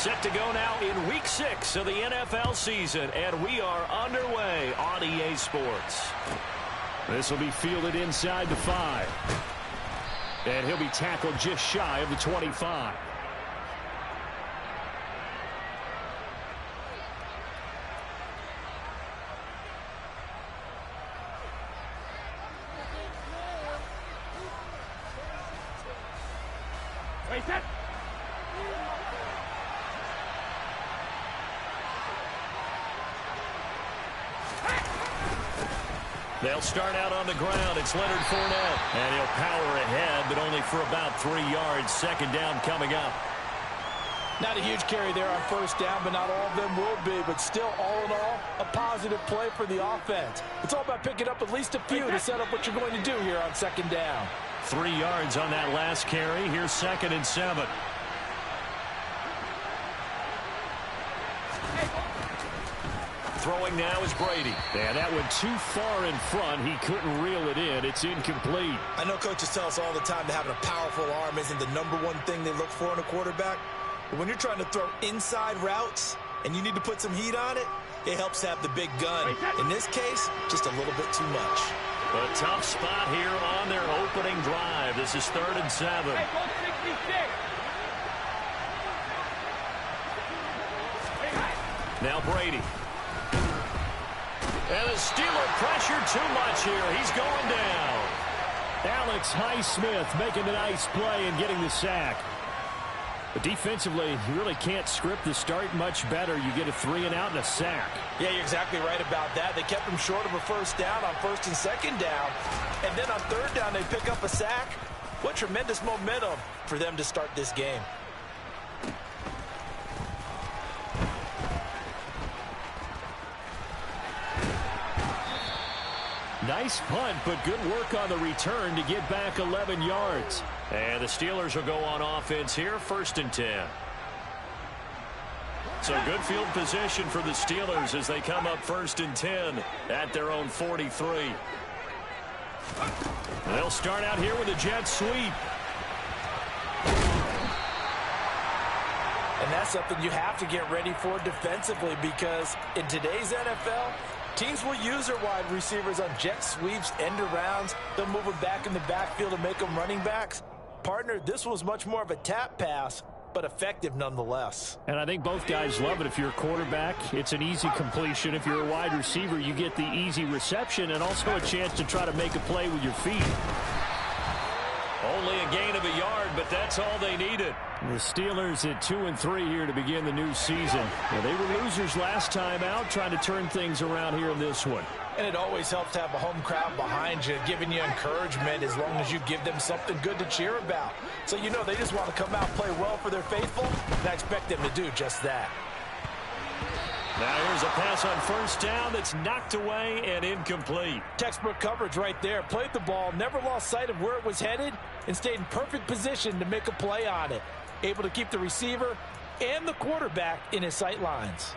Set to go now in Week 6 of the NFL season, and we are underway on EA Sports. This will be fielded inside the 5. And he'll be tackled just shy of the 25. They'll start out on the ground. It's Leonard Fournette. And he'll power ahead, but only for about 3 yards. Second down coming up. Not a huge carry there on first down, but not all of them will be. But still, all in all, a positive play for the offense. It's all about picking up at least a few to set up what you're going to do here on second down. 3 yards on that last carry. Here's 2nd and 7. Throwing now is Brady. Yeah, that went too far in front. He couldn't reel it in. It's incomplete. I know coaches tell us all the time that having a powerful arm isn't the #1 thing they look for in a quarterback. But when you're trying to throw inside routes and you need to put some heat on it, it helps have the big gun. In this case, just a little bit too much. A tough spot here on their opening drive. This is 3rd and 7. Now Brady. And the Steeler pressure too much here. He's going down. Alex Highsmith making a nice play and getting the sack. But defensively, you really can't script the start much better. You get a 3 and out and a sack. Yeah, you're exactly right about that. They kept him short of a first down on 1st and 2nd down. And then on 3rd down, they pick up a sack. What tremendous momentum for them to start this game. Nice punt, but good work on the return to get back 11 yards. And the Steelers will go on offense here, 1st and 10. So good field position for the Steelers as they come up 1st and 10 at their own 43. They'll start out here with a jet sweep. And that's something you have to get ready for defensively, because in today's NFL, teams will use their wide receivers on jet sweeps, end arounds. They'll move them back in the backfield to make them running backs. Partner, this was much more of a tap pass, but effective nonetheless. And I think both guys love it. If you're a quarterback, it's an easy completion. If you're a wide receiver, you get the easy reception and also a chance to try to make a play with your feet. Only a gain of a yard, but that's all they needed. The Steelers at 2 and 3 here to begin the new season. Well, they were losers last time out, trying to turn things around here in this one. And it always helps to have a home crowd behind you, giving you encouragement as long as you give them something good to cheer about. So you know they just want to come out and play well for their faithful, and I expect them to do just that. Now here's a pass on 1st down that's knocked away and incomplete. Textbook coverage right there. Played the ball, never lost sight of where it was headed, and stayed in perfect position to make a play on it. Able to keep the receiver and the quarterback in his sight lines.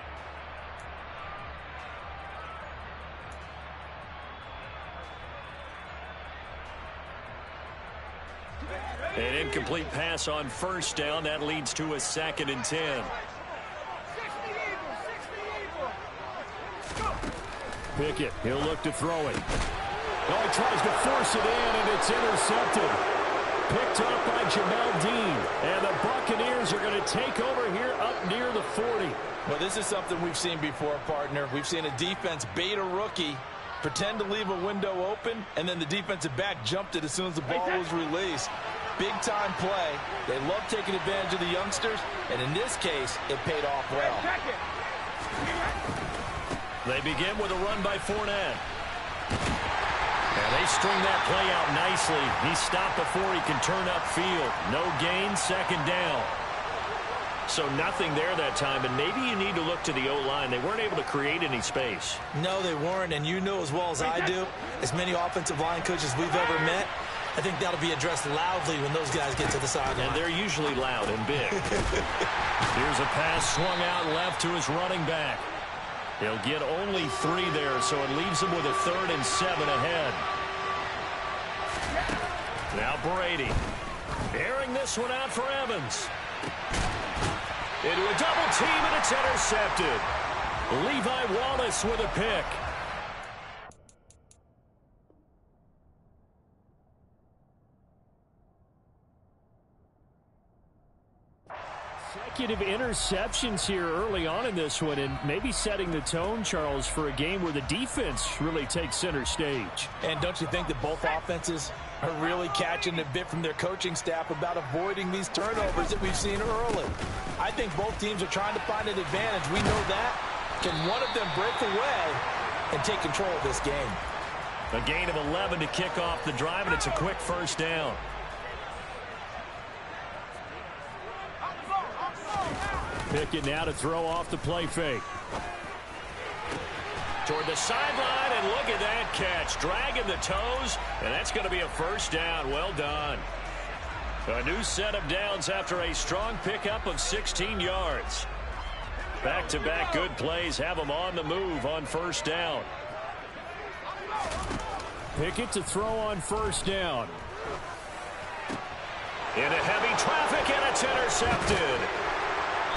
An incomplete pass on 1st down. That leads to a 2nd and 10. Pickett, he'll look to throw it. Oh, he tries to force it in, and it's intercepted. Picked up by Jamel Dean. And the Buccaneers are going to take over here up near the 40. Well, this is something we've seen before, partner. We've seen a defense bait a rookie, pretend to leave a window open, and then the defensive back jumped it as soon as the ball was released. Big-time play. They love taking advantage of the youngsters, and in this case, it paid off well. They begin with a run by Fournette. And they string that play out nicely. He stopped before he can turn upfield. No gain, 2nd down. So nothing there that time, and maybe you need to look to the O-line. They weren't able to create any space. No, they weren't, and you know as well as I do, as many offensive line coaches we've ever met, I think that'll be addressed loudly when those guys get to the sideline. And they're usually loud and big. Here's a pass swung out left to his running back. He'll get only 3 there, so it leaves him with a 3rd and 7 ahead. Now Brady. Airing this one out for Evans. Into a double team, and it's intercepted. Levi Wallace with a pick. Consecutive interceptions here early on in this one, and maybe setting the tone, Charles, for a game where the defense really takes center stage. And don't you think that both offenses are really catching a bit from their coaching staff about avoiding these turnovers that we've seen early? I think both teams are trying to find an advantage. We know that. Can one of them break away and take control of this game? A gain of 11 to kick off the drive, and it's a quick first down. Pickett now to throw off the play fake. Toward the sideline, and look at that catch. Dragging the toes, and that's going to be a first down. Well done. A new set of downs after a strong pickup of 16 yards. Back-to-back good plays have them on the move on first down. Pickett to throw on first down. Into heavy traffic, and it's intercepted.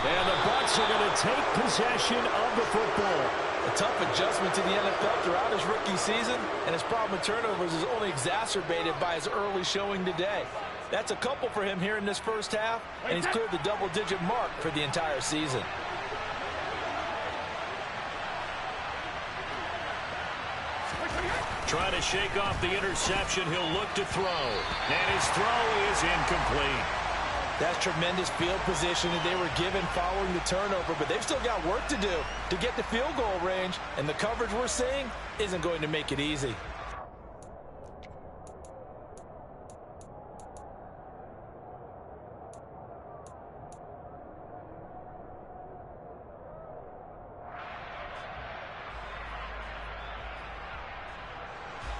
And the Bucs are going to take possession of the football. A tough adjustment to the NFL throughout his rookie season, and his problem with turnovers is only exacerbated by his early showing today. That's a couple for him here in this first half, and he's cleared the double-digit mark for the entire season. Trying to shake off the interception, he'll look to throw. And his throw is incomplete. That's tremendous field position that they were given following the turnover, but they've still got work to do to get the field goal range, and the coverage we're seeing isn't going to make it easy.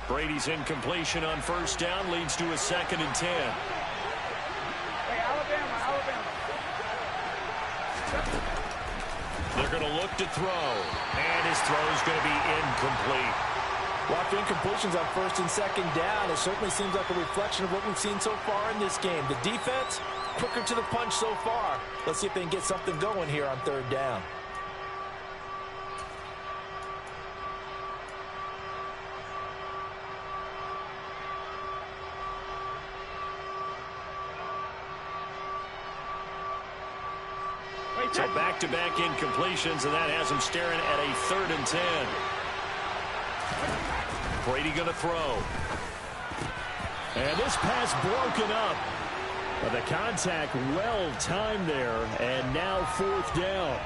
Brady's incompletion on first down leads to a 2nd and 10. They're going to look to throw, and his throw is going to be incomplete. Well, after incompletions on 1st and 2nd down, it certainly seems like a reflection of what we've seen so far in this game. The defense, quicker to the punch so far. Let's see if they can get something going here on 3rd down. So back-to-back incompletions, and that has him staring at a 3rd and 10. Brady going to throw. And this pass broken up. But the contact well-timed there, and now 4th down.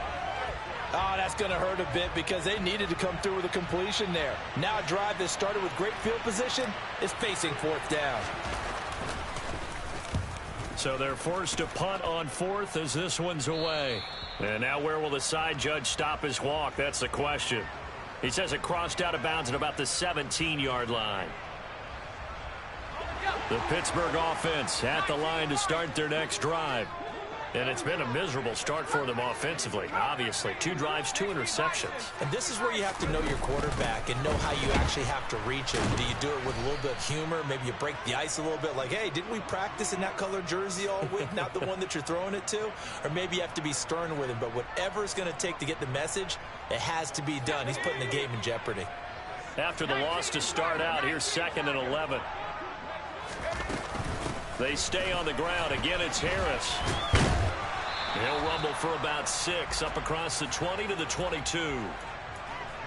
Oh, that's going to hurt a bit because they needed to come through with a completion there. Now a drive that started with great field position is facing 4th down. So they're forced to punt on 4th as this one's away. And now where will the side judge stop his walk? That's the question. He says it crossed out of bounds at about the 17-yard line. The Pittsburgh offense at the line to start their next drive. And it's been a miserable start for them offensively. Obviously, 2 drives, 2 interceptions. And this is where you have to know your quarterback and know how you actually have to reach him. Do you do it with a little bit of humor? Maybe you break the ice a little bit like, hey, didn't we practice in that color jersey all week? Not the one that you're throwing it to? Or maybe you have to be stern with him. But whatever it's going to take to get the message, it has to be done. He's putting the game in jeopardy. After the loss to start out, here's 2nd and 11. They stay on the ground. Again, it's Harris. He'll rumble for about 6 up across the 20 to the 22.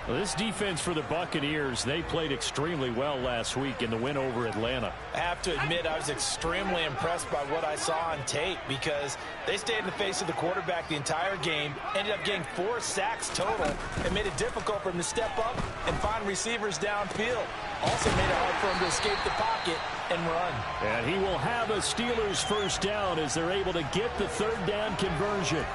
Well, this defense for the Buccaneers, they played extremely well last week in the win over Atlanta. I have to admit, I was extremely impressed by what I saw on tape because they stayed in the face of the quarterback the entire game, ended up getting 4 sacks total, and made it difficult for him to step up and find receivers downfield. Also made it hard for him to escape the pocket and run. And he will have a Steelers first down as they're able to get the 3rd down conversion.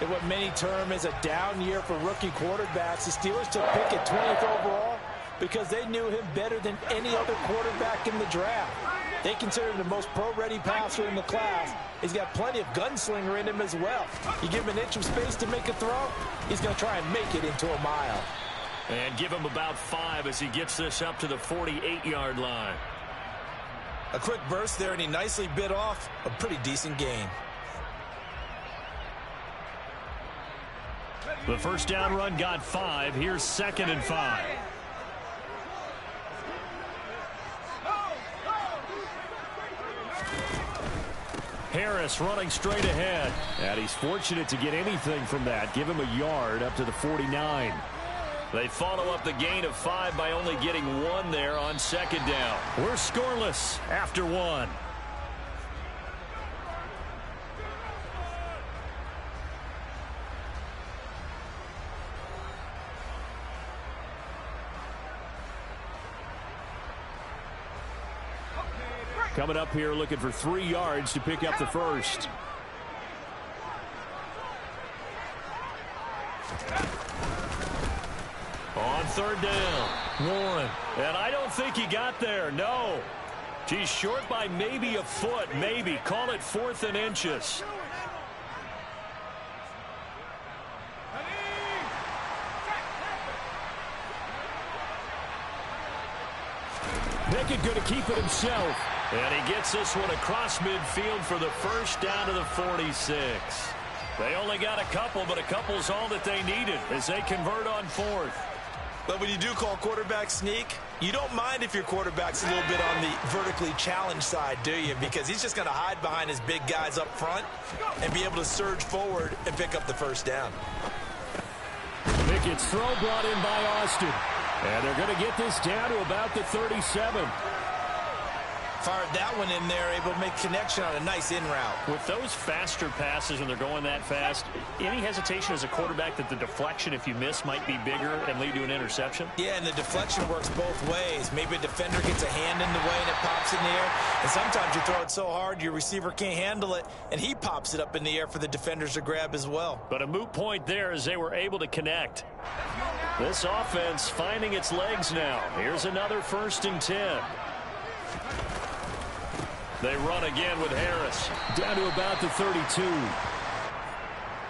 In what many term is a down year for rookie quarterbacks, the Steelers took Pickett 20th overall because they knew him better than any other quarterback in the draft. They consider him the most pro-ready passer in the class. He's got plenty of gunslinger in him as well. You give him an inch of space to make a throw, he's going to try and make it into a mile. And give him about 5 as he gets this up to the 48-yard line. A quick burst there, and he nicely bit off a pretty decent gain. The first down run got 5. Here's 2nd and 5. Harris running straight ahead. And he's fortunate to get anything from that. Give him a yard up to the 49. They follow up the gain of 5 by only getting 1 there on 2nd down. We're scoreless after 1. Coming up here looking for 3 yards to pick up the first. On 3rd down, Warren. And I don't think he got there, no. He's short by maybe a foot, maybe. Call it 4th and inches. Pickett going to keep it himself. And he gets this one across midfield for the first down to the 46. They only got a couple, but a couple's all that they needed as they convert on 4th. But when you do call quarterback sneak, you don't mind if your quarterback's a little bit on the vertically challenged side, do you? Because he's just going to hide behind his big guys up front and be able to surge forward and pick up the first down. Pickett's throw brought in by Austin. And they're going to get this down to about the 37. Fired that one in there, able to make connection on a nice in route. With those faster passes when they're going that fast, any hesitation as a quarterback that the deflection, if you miss, might be bigger and lead to an interception? Yeah, and the deflection works both ways. Maybe a defender gets a hand in the way and it pops in the air. And sometimes you throw it so hard your receiver can't handle it, and he pops it up in the air for the defenders to grab as well. But a moot point there as they were able to connect. This offense finding its legs now. Here's another 1st and 10. They run again with Harris. Down to about the 32.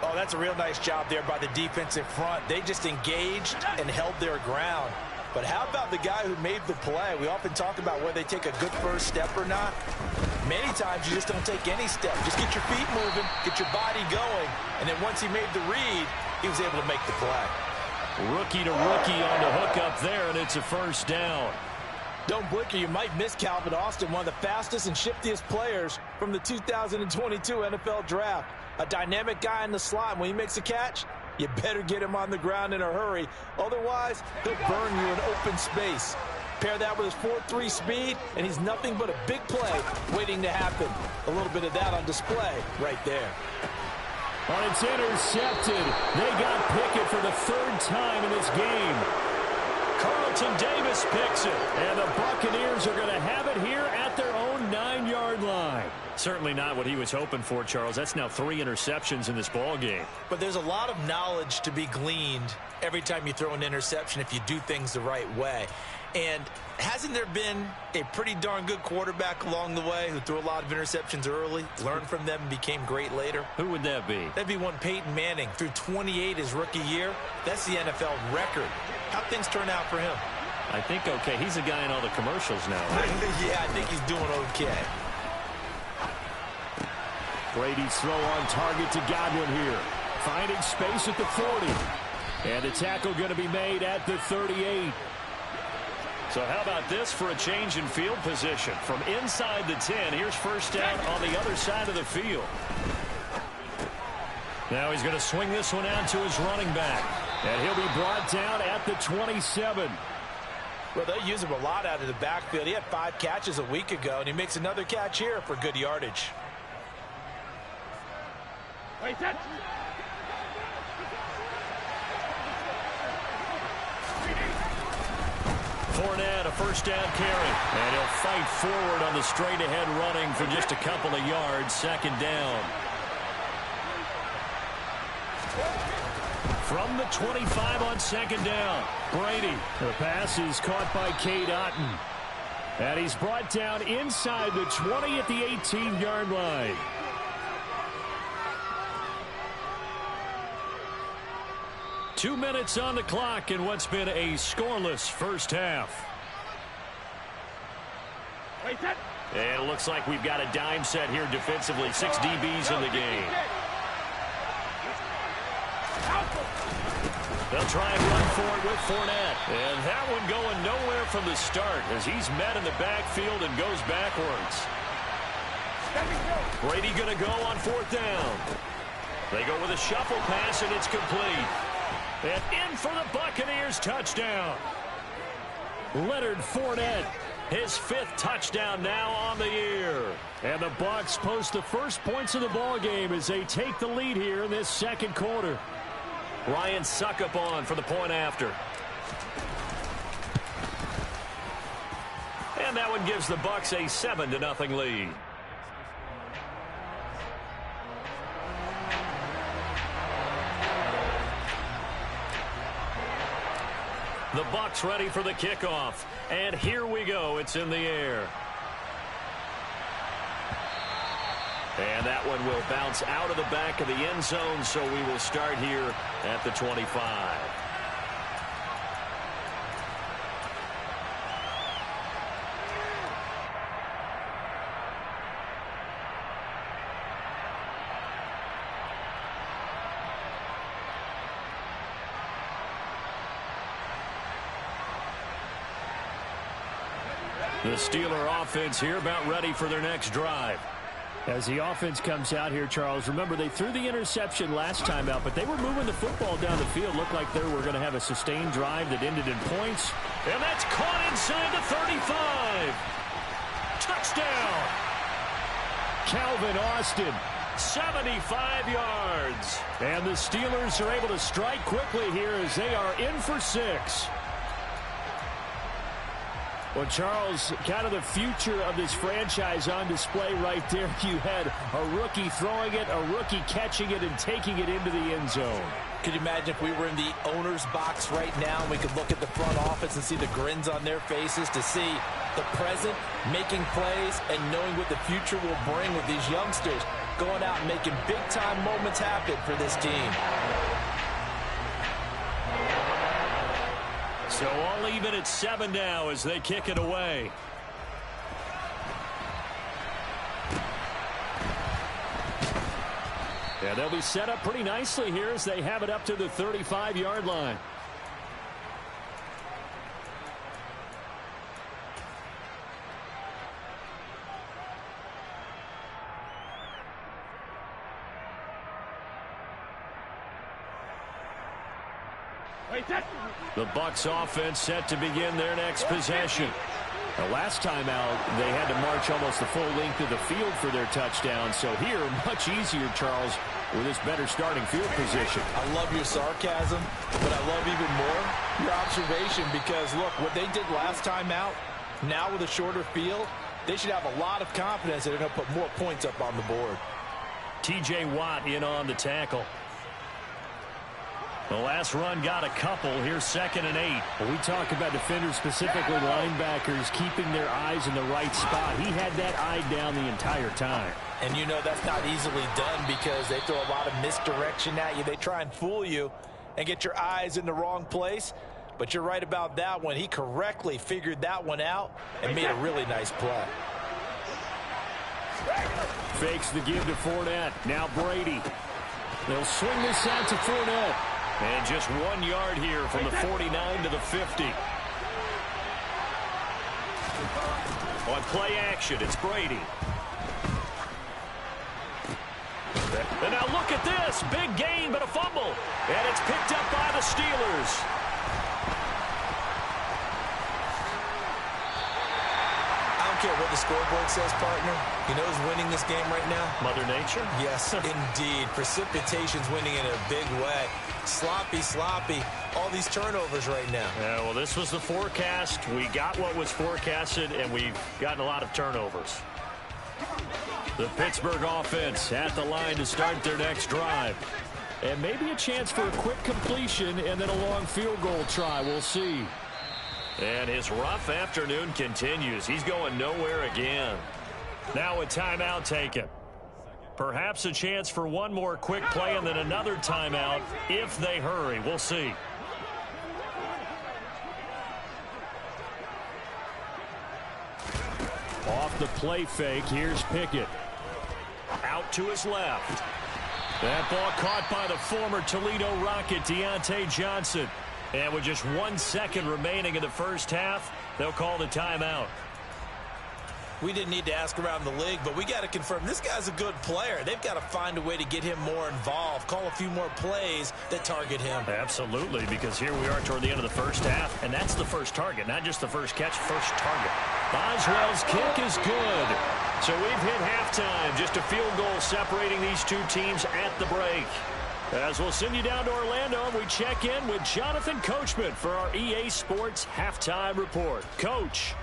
Oh, that's a real nice job there by the defense in front. They just engaged and held their ground. But how about the guy who made the play? We often talk about whether they take a good first step or not. Many times you just don't take any step. Just get your feet moving, get your body going. And then once he made the read, he was able to make the play. Rookie to rookie on the hook up there, and it's a first down. Don't blink or you might miss Calvin Austin, one of the fastest and shiftiest players from the 2022 NFL Draft. A dynamic guy in the slot. When he makes a catch, you better get him on the ground in a hurry. Otherwise, he'll burn you in open space. Pair that with his 4.3 speed, and he's nothing but a big play waiting to happen. A little bit of that on display right there. Oh, it's intercepted. They got Pickett for the 3rd time in this game. Carlton Davis picks it. And the Buccaneers are going to have it here at their own 9-yard line. Certainly not what he was hoping for, Charles. That's now 3 interceptions in this ball game. But there's a lot of knowledge to be gleaned every time you throw an interception if you do things the right way. And hasn't there been a pretty darn good quarterback along the way who threw a lot of interceptions early, learned from them, and became great later? Who would that be? That'd be one Peyton Manning. Threw 28 his rookie year. That's the NFL record. How'd things turn out for him? I think okay. He's a guy in all the commercials now, right? Yeah, I think he's doing okay. Brady's throw on target to Godwin here. Finding space at the 40. And the tackle going to be made at the 38. So how about this for a change in field position? From inside the 10, here's first down on the other side of the field. Now he's going to swing this one out to his running back. And he'll be brought down at the 27. Well, they use him a lot out of the backfield. He had 5 catches a week ago, and he makes another catch here for good yardage. Fournette, a first down carry. And he'll fight forward on the straight-ahead running for just a couple of yards. 2nd down. From the 25 on 2nd down. Brady. The pass is caught by Cade Otton. And he's brought down inside the 20 at the 18-yard line. Two minutes on the clock in what's been a scoreless first half. And it looks like we've got a dime set here defensively. 6 DBs in the game. They'll try and run for it with Fournette. And that one going nowhere from the start as he's met in the backfield and goes backwards. Brady going to go on 4th down. They go with a shuffle pass, and it's complete. And in for the Buccaneers touchdown. Leonard Fournette, his 5th touchdown now on the year. And the Bucs post the first points of the ball game as they take the lead here in this second quarter. Ryan Suckup on for the point after. And that one gives the Bucs a 7-0 lead. The Bucs ready for the kickoff. And here we go. It's in the air. And that one will bounce out of the back of the end zone, so we will start here at the 25. The Steeler offense here about ready for their next drive. As the offense comes out here, Charles, remember they threw the interception last time out, but they were moving the football down the field. Looked like they were going to have a sustained drive that ended in points. And that's caught inside the 35. Touchdown. Calvin Austin. 75 yards. And the Steelers are able to strike quickly here as they are in for 6. Well, Charles, kind of the future of this franchise on display right there. You had a rookie throwing it, a rookie catching it, and taking it into the end zone. Could you imagine if we were in the owner's box right now and we could look at the front office and see the grins on their faces, to see the present making plays and knowing what the future will bring with these youngsters going out and making big-time moments happen for this team. So all even at 7 now as they kick it away. Yeah, they'll be set up pretty nicely here as they have it up to the 35-yard line. The Bucs offense set to begin their next possession. The last time out, they had to march almost the full length of the field for their touchdown. So here, much easier, Charles, with this better starting field position. I love your sarcasm, but I love even more your observation because, look, what they did last time out, now with a shorter field, they should have a lot of confidence that they're going to put more points up on the board. T.J. Watt in on the tackle. The last run got a couple. Here's 2nd and 8. When we talk about defenders, specifically linebackers, keeping their eyes in the right spot. He had that eye down the entire time. And you know that's not easily done because they throw a lot of misdirection at you. They try and fool you and get your eyes in the wrong place. But you're right about that one. He correctly figured that one out and made a really nice play. Fakes the give to Fournette. Now Brady. They'll swing this out to Fournette. And just 1 yard here from the 49 to the 50. On play action, it's Brady. And now look at this. Big gain, but a fumble. And it's picked up by the Steelers. I don't care what the scoreboard says, partner. You know who's winning this game right now? Mother Nature? Yes, indeed. Precipitation's winning in a big way. Sloppy, all these turnovers right now. Yeah, well, this was the forecast. We got what was forecasted, and we've gotten a lot of turnovers. The Pittsburgh offense at the line to start their next drive. And maybe a chance for a quick completion and then a long field goal try. We'll see. And his rough afternoon continues. He's going nowhere again. Now a timeout taken. Perhaps a chance for one more quick play and then another timeout if they hurry. We'll see. Off the play fake, here's Pickett. Out to his left. That ball caught by the former Toledo Rocket, Deontay Johnson. And with just 1 second remaining in the first half, they'll call the timeout. We didn't need to ask around the league, but we got to confirm this guy's a good player. They've got to find a way to get him more involved, call a few more plays that target him. Absolutely, because here we are toward the end of the first half, and that's the first target, not just the first catch, first target. Boswell's kick is good. So we've hit halftime, just a field goal separating these two teams at the break. As we'll send you down to Orlando, and we check in with Jonathan Coachman for our EA Sports Halftime Report. Coach.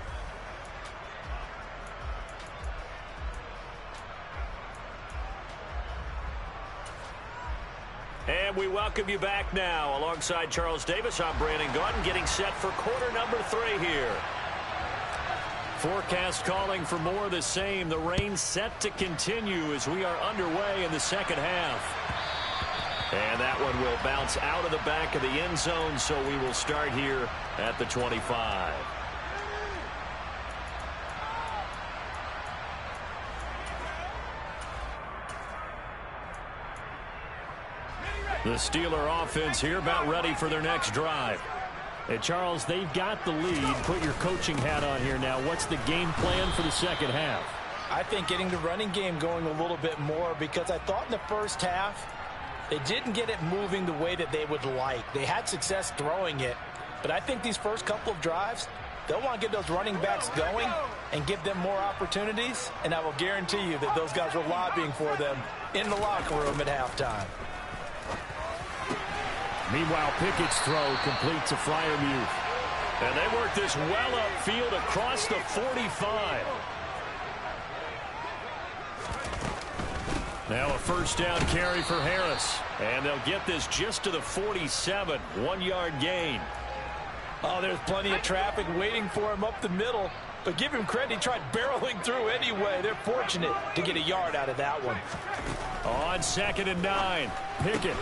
And we welcome you back now. Alongside Charles Davis, I'm Brandon Gaudin, getting set for quarter number 3 here. Forecast calling for more of the same. The rain set to continue as we are underway in the second half. And that one will bounce out of the back of the end zone, so we will start here at the 25. The Steeler offense here about ready for their next drive. Hey, Charles, they've got the lead. Put your coaching hat on here now. What's the game plan for the second half? I think getting the running game going a little bit more, because I thought in the first half they didn't get it moving the way that they would like. They had success throwing it, but I think these first couple of drives, they'll want to get those running backs going and give them more opportunities, and I will guarantee you that those guys were lobbying for them in the locker room at halftime. Meanwhile, Pickett's throw complete to Freiermuth. And they work this well upfield across the 45. Now a first down carry for Harris. And they'll get this just to the 47. 1-yard gain. Oh, there's plenty of traffic waiting for him up the middle. But give him credit, he tried barreling through anyway. They're fortunate to get a yard out of that one. On 2nd and 9, Pickett.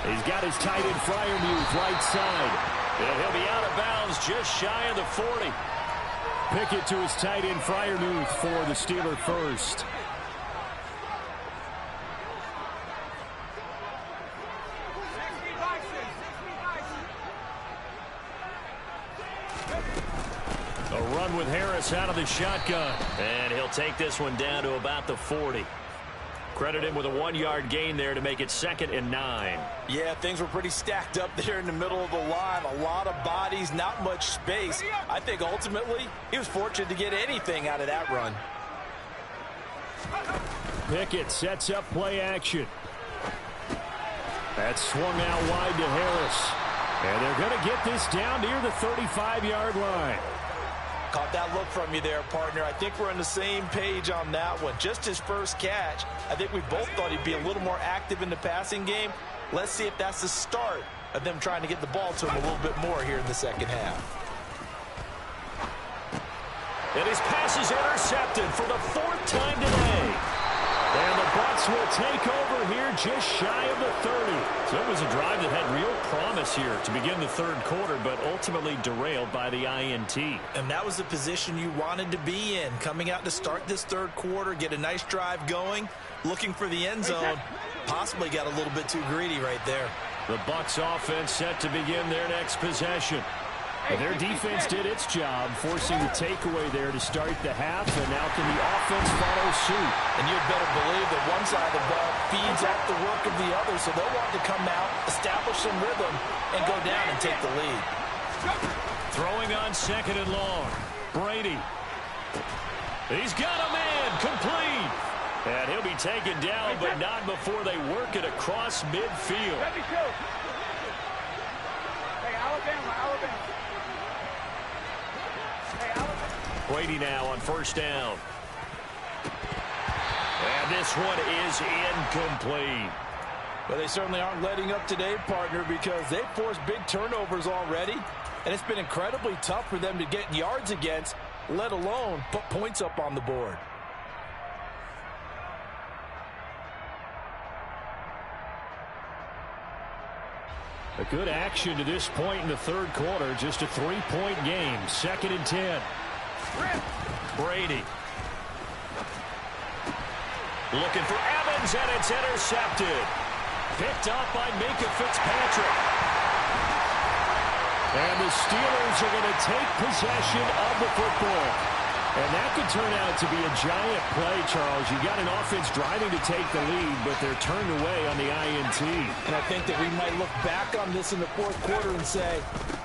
He's got his tight end Freiermuth right side. And he'll be out of bounds just shy of the 40. Pickett to his tight end Freiermuth for the Steeler first. A run with Harris out of the shotgun. And he'll take this one down to about the 40. Credit him with a 1-yard gain there to make it 2nd and 9. Yeah, things were pretty stacked up there in the middle of the line. A lot of bodies, not much space. I think ultimately he was fortunate to get anything out of that run. Pickett sets up play action. That's swung out wide to Harris. And they're going to get this down near the 35-yard line. Caught that look from you there, partner. I think we're on the same page on that one. Just his first catch. I think we both thought he'd be a little more active in the passing game. Let's see if that's the start of them trying to get the ball to him a little bit more here in the second half. And his pass is intercepted for the 4th time today. And the Bucs will take over here just shy of the 30. So it was a drive that had real promise here to begin the 3rd quarter, but ultimately derailed by the INT. And that was the position you wanted to be in, coming out to start this 3rd quarter, get a nice drive going, looking for the end zone. Possibly got a little bit too greedy right there. The Bucs offense set to begin their next possession. And their defense did its job, forcing the takeaway there to start the half, and now can the offense follow suit? And you'd better believe that one side of the ball feeds off the work of the other, so they'll want to come out, establish some rhythm, and go down and take the lead. Throwing on 2nd and long. Brady. He's got a man, complete. And he'll be taken down, but not before they work it across midfield. Brady now on 1st down. And this one is incomplete. But they certainly aren't letting up today, partner, because they've forced big turnovers already. And it's been incredibly tough for them to get yards against, let alone put points up on the board. A good action to this point in the 3rd quarter. Just a 3-point game. 2nd and 10. Brady. Looking for Evans, and it's intercepted. Picked up by Minka Fitzpatrick. And the Steelers are going to take possession of the football. And that could turn out to be a giant play, Charles. You got an offense driving to take the lead, but they're turned away on the INT. And I think that we might look back on this in the fourth quarter and say,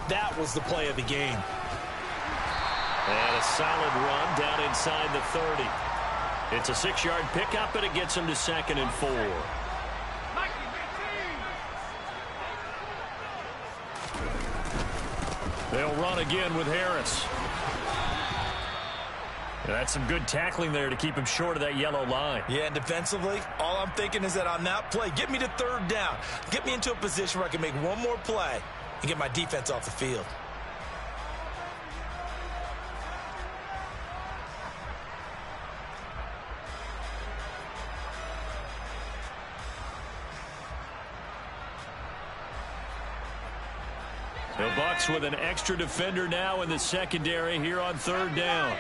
that was the play of the game. And a solid run down inside the 30. It's a 6-yard pickup, and it gets them to 2nd and 4. They'll run again with Harris. That's some good tackling there to keep him short of that yellow line. Yeah, and defensively, all I'm thinking is that on that play, get me to 3rd down. Get me into a position where I can make one more play and get my defense off the field. The Bucs with an extra defender now in the secondary here on 3rd down.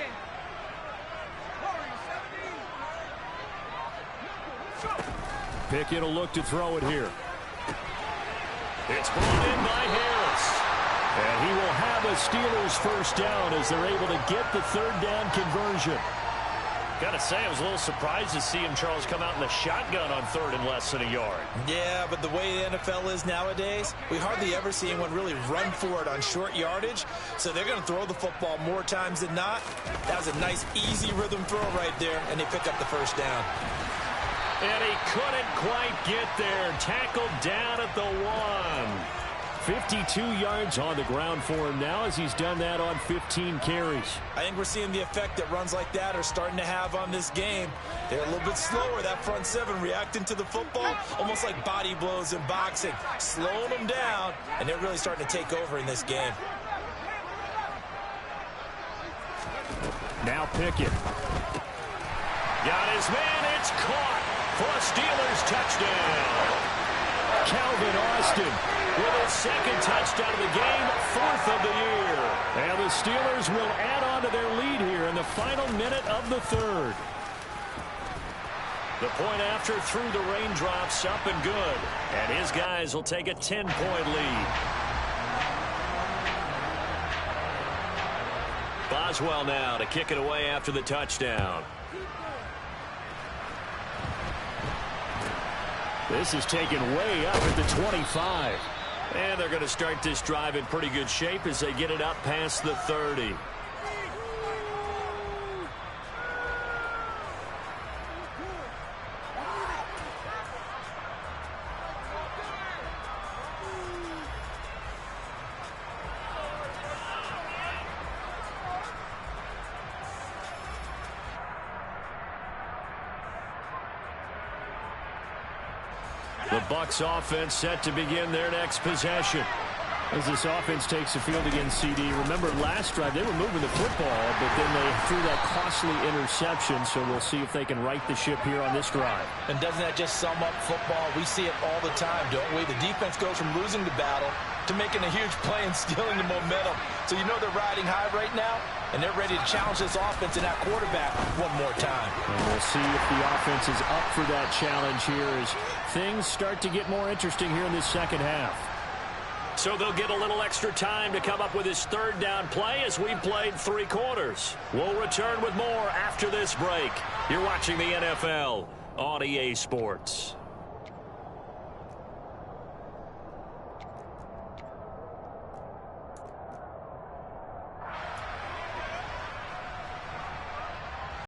Pickett will look to throw it here. It's brought in by Harris. And he will have a Steelers 1st down as they're able to get the 3rd down conversion. Got to say, I was a little surprised to see him, Charles, come out in the shotgun on 3rd and less than a yard. Yeah, but the way the NFL is nowadays, we hardly ever see anyone really run for it on short yardage. So they're going to throw the football more times than not. That was a nice, easy rhythm throw right there, and they pick up the 1st down. And he couldn't quite get there. Tackled down at the 1. 52 yards on the ground for him now as he's done that on 15 carries. I think we're seeing the effect that runs like that are starting to have on this game. They're a little bit slower, that front 7, reacting to the football, almost like body blows in boxing, slowing them down, and they're really starting to take over in this game. Now Pickett. Got his man, it's caught for a Steelers touchdown. Calvin Austin with his 2nd touchdown of the game, 4th of the year. And the Steelers will add on to their lead here in the final minute of the 3rd. The point after through the raindrops, up and good. And his guys will take a 10-point lead. Boswell now to kick it away after the touchdown. This is taken way up at the 25. And they're going to start this drive in pretty good shape as they get it up past the 30. The Bucs offense set to begin their next possession. As this offense takes the field against CD, remember last drive they were moving the football, but then they threw that costly interception, so we'll see if they can right the ship here on this drive. And doesn't that just sum up football? We see it all the time, don't we? The defense goes from losing the battle to making a huge play and stealing the momentum. So you know they're riding high right now, and they're ready to challenge this offense and that quarterback one more time. And we'll see if the offense is up for that challenge here as things start to get more interesting here in this 2nd half. So they'll get a little extra time to come up with his 3rd down play as we've played 3 quarters. We'll return with more after this break. You're watching the NFL on EA Sports.